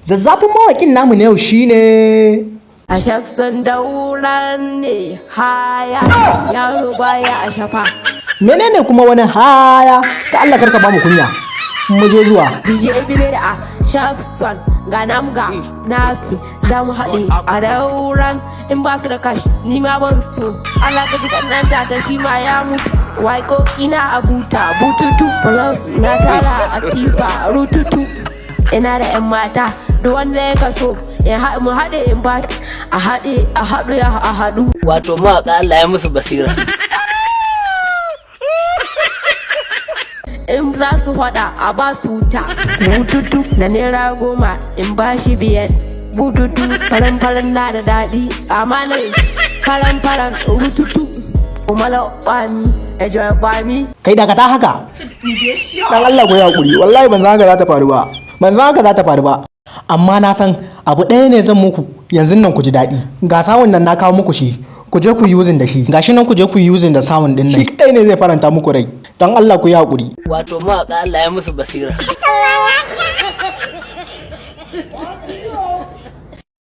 Zazzafin mawakin namu na yau shine a shafin dauran ne haya yaro baya a shafa. menene kuma wani haya ta Allah karka ba mu kunya mu je zuwa DJ bine da a shafin ga namga nasu za mu haɗe a dauran in ba su da kashi ni ma ban su Allah ka ji nan ta shi ma ya mutu waiko ina a buta bututu plus na tara a tifa rututu ina da 'yan mata da wanda ya kaso mu haɗe in ba a haɗu wato mawaƙa Allah ya musu basira. in za su faɗa a ba su wuta bututu da naira 10 in ba shi 5 bututu faran na da daɗi amma na faran rututu kuma laɓami a jawabami kai daga ta haka dan Allah ku ya hakuri wallahi ban san haka za ta faru ba amma na san abu ɗaya ne zan muku yanzu nan ku ji daɗi ga sawun nan na kawo muku shi ku je ku yi using da shi gashi nan ku je ku yi using da sawun din nan shi kai ne zai faranta muku rai dan Allah ku yi hakuri Wato mawaƙa Allah ya musu basira.